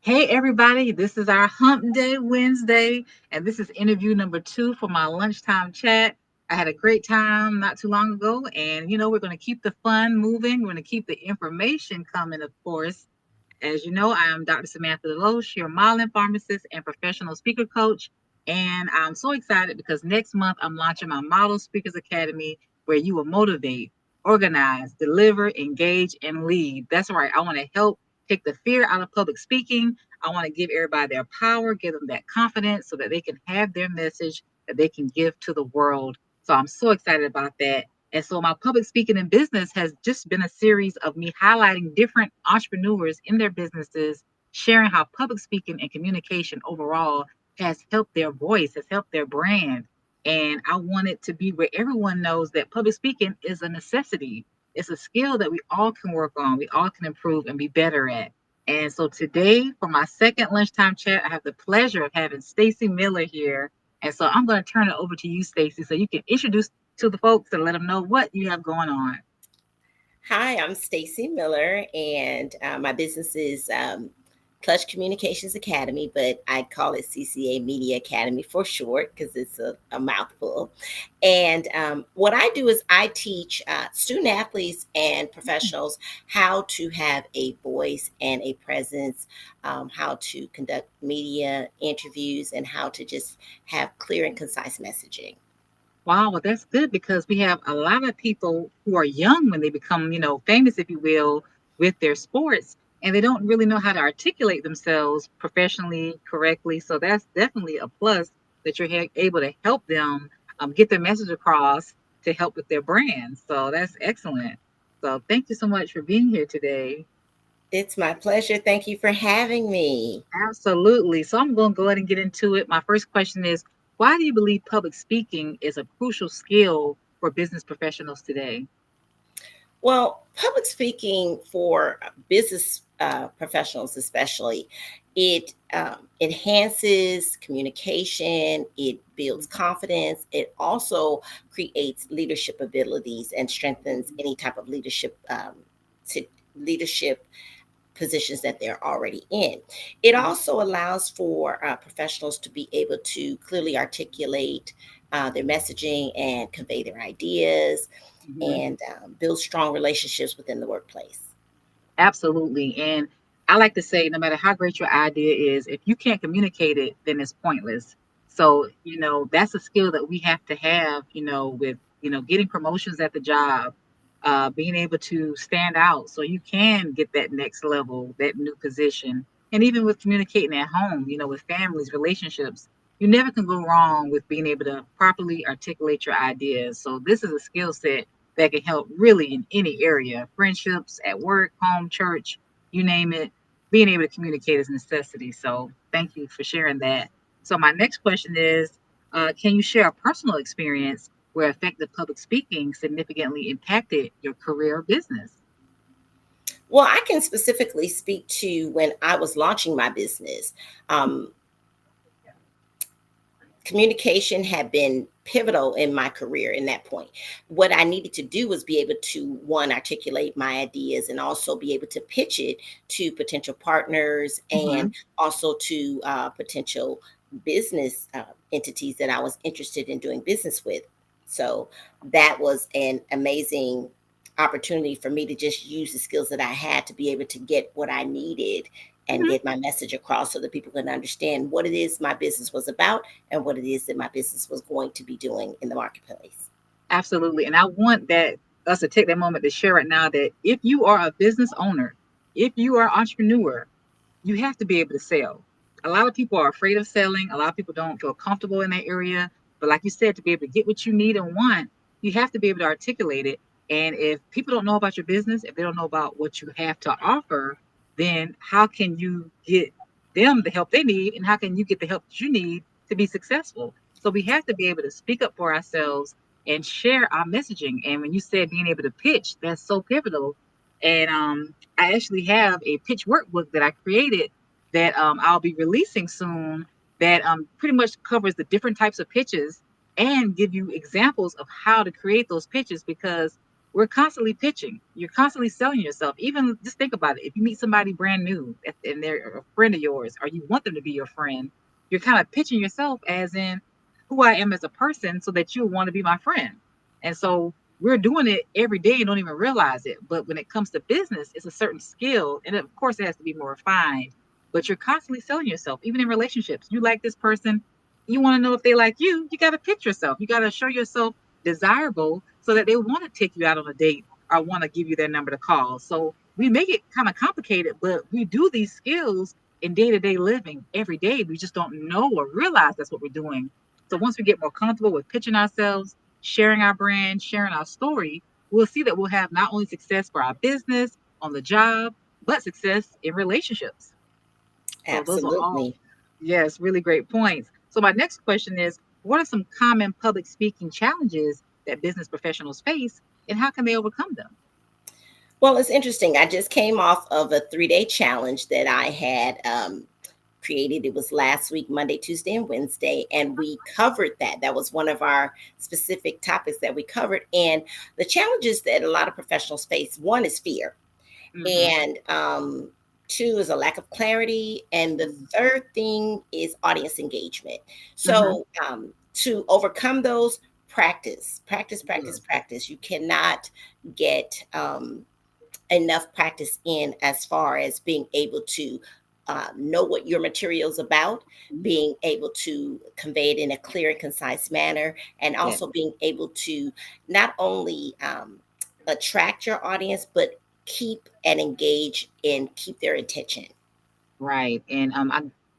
Hey, everybody, this is our Hump Day Wednesday, and this is interview number 2 for my lunchtime chat. I had a great time not too long ago, and we're going to keep the fun moving. We're going to keep the information coming, of course. As you know, I am Dr. Samantha DeLoache, your modeling pharmacist and professional speaker coach. And I'm so excited because next month I'm launching my Model Speakers Academy where you will motivate, organize, deliver, engage, and lead. That's right. I want to help take the fear out of public speaking. I want to give everybody their power, give them that confidence so that they can have their message that they can give to the world. So I'm so excited about that. And so my public speaking in business has just been a series of me highlighting different entrepreneurs in their businesses, sharing how public speaking and communication overall has helped their voice, has helped their brand. And I want it to be where everyone knows that public speaking is a necessity. It's a skill that we all can work on, we all can improve and be better at. And so today, for my second lunchtime chat, I have the pleasure of having Stacey Miller here. And so I'm going to turn it over to you, Stacey, so you can introduce to the folks and let them know what you have going on. Hi, I'm Stacey Miller, and my business is Clutch Communications Academy, but I call it CCA Media Academy for short because it's a mouthful. And what I do is I teach student athletes and professionals how to have a voice and a presence, how to conduct media interviews, and how to just have clear and concise messaging. Wow, well, that's good because we have a lot of people who are young when they become, famous, if you will, with their sports, and they don't really know how to articulate themselves professionally correctly. So that's definitely a plus that you're able to help them get their message across to help with their brand. So that's excellent. So thank you so much for being here today. It's my pleasure. Thank you for having me. Absolutely. So I'm going to go ahead and get into it. My first question is, why do you believe public speaking is a crucial skill for business professionals today? Well, public speaking for business professionals, especially, it enhances communication, it builds confidence, it also creates leadership abilities and strengthens any type of to leadership positions that they're already in. It also allows for professionals to be able to clearly articulate their messaging and convey their ideas Mhm. and build strong relationships within the workplace. Absolutely. And I like to say, no matter how great your idea is, if you can't communicate it, then it's pointless. So, that's a skill that we have to have, with, getting promotions at the job, being able to stand out so you can get that next level, that new position. And even with communicating at home, with families, relationships, you never can go wrong with being able to properly articulate your ideas. So, this is a skill set that can help really in any area, friendships, at work, home, church, you name it. Being able to communicate is a necessity. So thank you for sharing that. So my next question is, can you share a personal experience where effective public speaking significantly impacted your career or business? Well, I can specifically speak to when I was launching my business. Um, Communication had been pivotal in my career in that point. What I needed to do was be able to, one, articulate my ideas and also be able to pitch it to potential partners and Mhm. also to potential business entities that I was interested in doing business with. So that was an amazing opportunity for me to just use the skills that I had to be able to get what I needed and Mhm. get my message across so that people can understand what it is my business was about and what it is that my business was going to be doing in the marketplace. Absolutely. And I want that us to take that moment to share it now that if you are a business owner, if you are an entrepreneur, you have to be able to sell. A lot of people are afraid of selling. A lot of people don't feel comfortable in that area. But like you said, to be able to get what you need and want, you have to be able to articulate it. And if people don't know about your business, if they don't know about what you have to offer, then how can you get them the help they need? And how can you get the help that you need to be successful? So we have to be able to speak up for ourselves and share our messaging. And when you said being able to pitch, that's so pivotal. And I actually have a pitch workbook that I created that I'll be releasing soon that pretty much covers the different types of pitches and give you examples of how to create those pitches because we're constantly pitching. You're constantly selling yourself. Even just think about it. If you meet somebody brand new and they're a friend of yours, or you want them to be your friend, you're kind of pitching yourself as in who I am as a person so that you'll want to be my friend. And so we're doing it every day and don't even realize it. But when it comes to business, it's a certain skill. And of course, it has to be more refined. But you're constantly selling yourself, even in relationships. You like this person, you want to know if they like you got to pitch yourself. You got to show yourself desirable so that they want to take you out on a date or want to give you their number to call. So we make it kind of complicated, but we do these skills in day-to-day living every day. We just don't know or realize that's what we're doing. So once we get more comfortable with pitching ourselves, sharing our brand, sharing our story, we'll see that we'll have not only success for our business, on the job, but success in relationships. So those are all, Absolutely. yes, really great points. So my next question is, what are some common public speaking challenges that business professionals face, and how can they overcome them? Well, it's interesting. I just came off of a 3-day challenge that I had created. It was last week, Monday, Tuesday, and Wednesday, and we covered that. That was one of our specific topics that we covered. And the challenges that a lot of professionals face, one is fear, Mm-hmm. and two is a lack of clarity, and the third thing is audience engagement. Mm-hmm. So to overcome those, practice, practice, practice, Yes. practice. You cannot get enough practice in as far as being able to know what your material is about, being able to convey it in a clear and concise manner, and Yes. also being able to not only attract your audience, but keep and engage and keep their attention. Right. And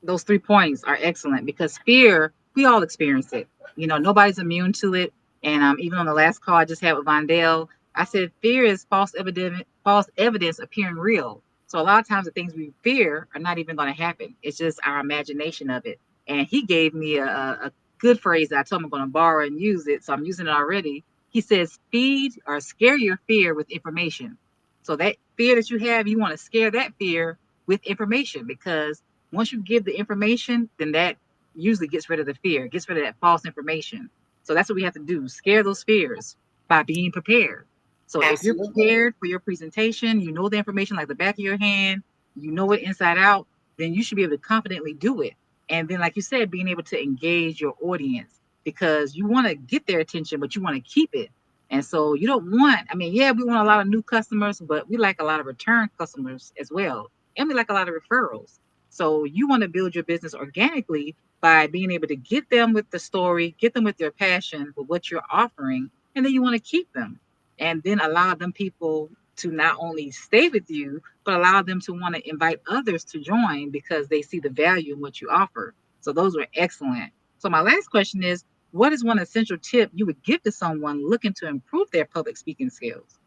those 3 points are excellent because fear, we all experience it. Nobody's immune to it. And even on the last call I just had with Vondell, I said fear is false evidence appearing real. So a lot of times the things we fear are not even going to happen. It's just our imagination of it. And he gave me a good phrase that I told him I'm going to borrow and use it. So I'm using it already. He says, feed or scare your fear with information. So that fear that you have, you want to scare that fear with information because once you give the information, then that usually gets rid of the fear, gets rid of that false information. So that's what we have to do, scare those fears by being prepared. So if you're Absolutely. prepared for your presentation, you know the information like the back of your hand, you know it inside out, then you should be able to confidently do it. And then, like you said, being able to engage your audience because you want to get their attention, but you want to keep it. And so you don't want, I mean, yeah, we want a lot of new customers, but we like a lot of return customers as well, and we like a lot of referrals. So you want to build your business organically by being able to get them with the story, get them with their passion with what you're offering, and then you want to keep them and then allow them people to not only stay with you, but allow them to want to invite others to join because they see the value in what you offer. So those were excellent. So my last question is, what is one essential tip you would give to someone looking to improve their public speaking skills?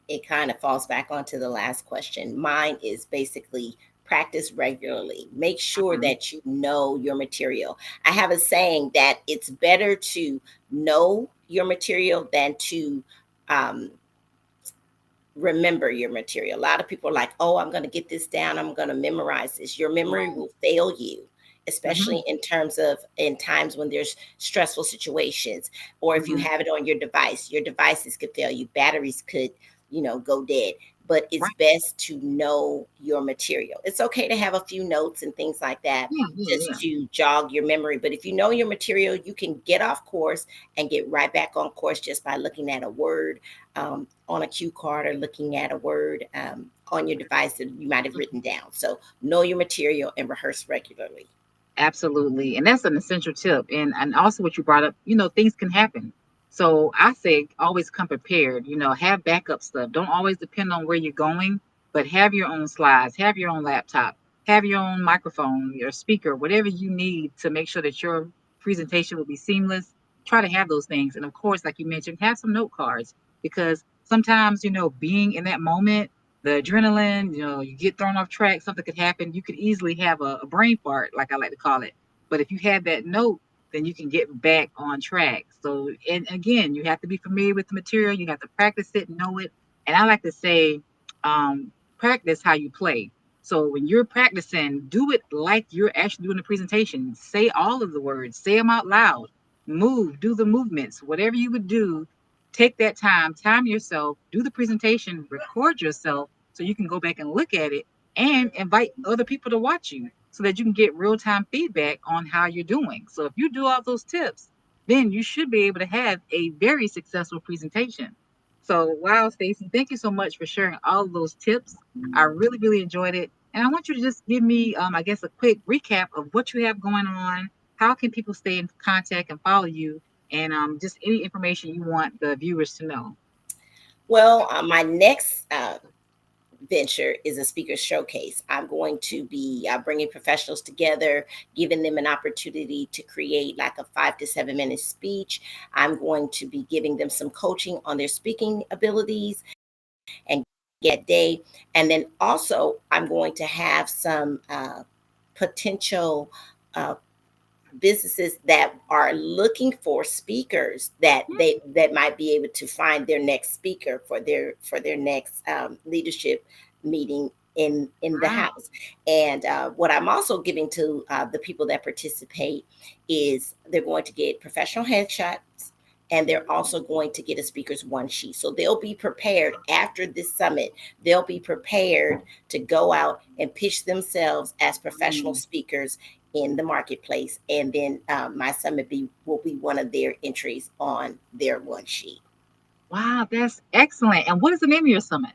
It kind of falls back onto the last question. Mine is basically practice regularly. Make sure Mhm. that you know your material. I have a saying that it's better to know your material than to um, remember your material. A lot of people are like, oh, I'm going to get this down. I'm going to memorize this. Your memory Right. will fail you, Mhm. especially in terms of in times when there's stressful situations, or if you Mhm. have it on your devices could fail you. Batteries could, go dead. But it's Right. best to know your material. It's okay to have a few notes and things like that Yeah, yeah, just yeah. to jog your memory. But if you know your material, you can get off course and get right back on course just by looking at a word on a cue card or looking at a word on your device that you might have written down. So know your material and rehearse regularly. Absolutely. And that's an essential tip. And also what you brought up, things can happen. So I say always come prepared, have backup stuff. Don't always depend on where you're going, but have your own slides, have your own laptop, have your own microphone, your speaker, whatever you need to make sure that your presentation will be seamless. Try to have those things. And of course, like you mentioned, have some note cards because sometimes, being in that moment, the adrenaline, you get thrown off track, something could happen. You could easily have a brain fart, like I like to call it. But if you have that note, then you can get back on track. So, and again, you have to be familiar with the material, you have to practice it, know it. And I like to say, practice how you play. So when you're practicing, do it like you're actually doing a presentation. Say all of the words, say them out loud, move, do the movements, whatever you would do take that time yourself, do the presentation, record yourself so you can go back and look at it and invite other people to watch you so that you can get real time feedback on how you're doing. So if you do all those tips, then you should be able to have a very successful presentation. So, wow, Stacey, thank you so much for sharing all of those tips. I really, really enjoyed it. And I want you to just give me, I guess, a quick recap of what you have going on. How can people stay in contact and follow you? And just any information you want the viewers to know. Well, my next venture is a speaker showcase. I'm going to be bringing professionals together, giving them an opportunity to create like a 5 to 7 minute speech. I'm going to be giving them some coaching on their speaking abilities and get day. And then also, I'm going to have some potential businesses that are looking for speakers that might be able to find their next speaker for their next leadership meeting in the Wow. house. And what I'm also giving to the people that participate is they're going to get professional headshots, and they're also going to get a speaker's one sheet. So they'll be prepared after this summit. They'll be prepared to go out and pitch themselves as professional Mm. speakers in the marketplace. And then my summit will be one of their entries on their one sheet. Wow, that's excellent. And what is the name of your summit?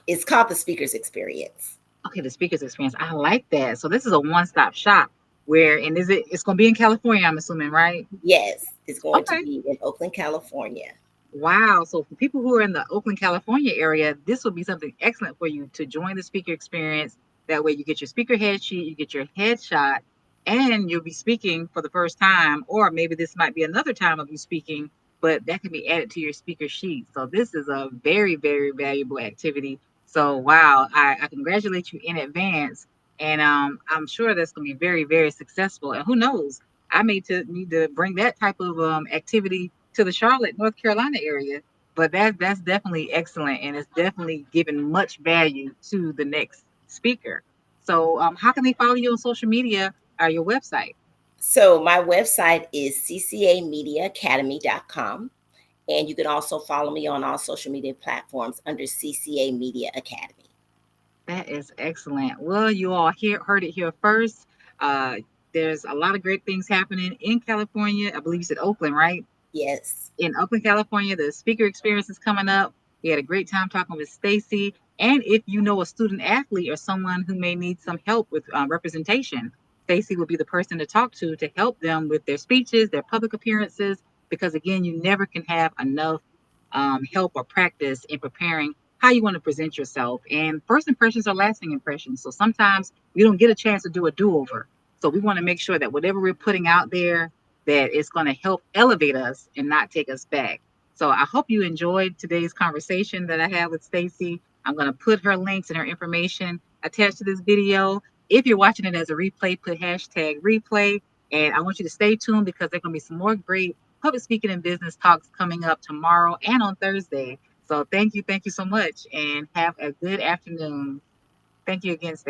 It's called the Speakers Experience. Okay, the speakers experience. I like that. So this is a one-stop shop where, and it's going to be in California, I'm assuming, right? Yes, it's going to Okay. be in Oakland, California. Wow. So for people who are in the Oakland, California area, this would be something excellent for you to join the speaker experience. That way you get your speaker head sheet, you get your headshot, and you'll be speaking for the first time, or maybe this might be another time of you speaking, but that can be added to your speaker sheet. So this is a very, very valuable activity. So wow, I congratulate you in advance. And I'm sure that's going to be very, very successful. And who knows, I may to need to bring that type of activity to the Charlotte, North Carolina area. But that's definitely excellent, and it's definitely given much value to the next speaker. So, how can they follow you on social media or your website? So my website is ccamediaacademy.com. And you can also follow me on all social media platforms under CCA Media Academy. That is excellent. Well, you all heard it here first. Uh, there's a lot of great things happening in California. I believe you said Oakland, right? Yes. In Oakland, California. The speaker experience is coming up. We had a great time talking with Stacey. And if you know a student athlete or someone who may need some help with representation, Stacey will be the person to talk to help them with their speeches, their public appearances, because again, you never can have enough help or practice in preparing how you want to present yourself. And first impressions are lasting impressions. So sometimes we don't get a chance to do a do over. So we want to make sure that whatever we're putting out there, that it's going to help elevate us and not take us back. So I hope you enjoyed today's conversation that I had with Stacey. I'm going to put her links and her information attached to this video. If you're watching it as a replay, put hashtag replay. And I want you to stay tuned because there's going to be some more great public speaking and business talks coming up tomorrow and on Thursday. So thank you so much, and have a good afternoon. Thank you again, Stacey.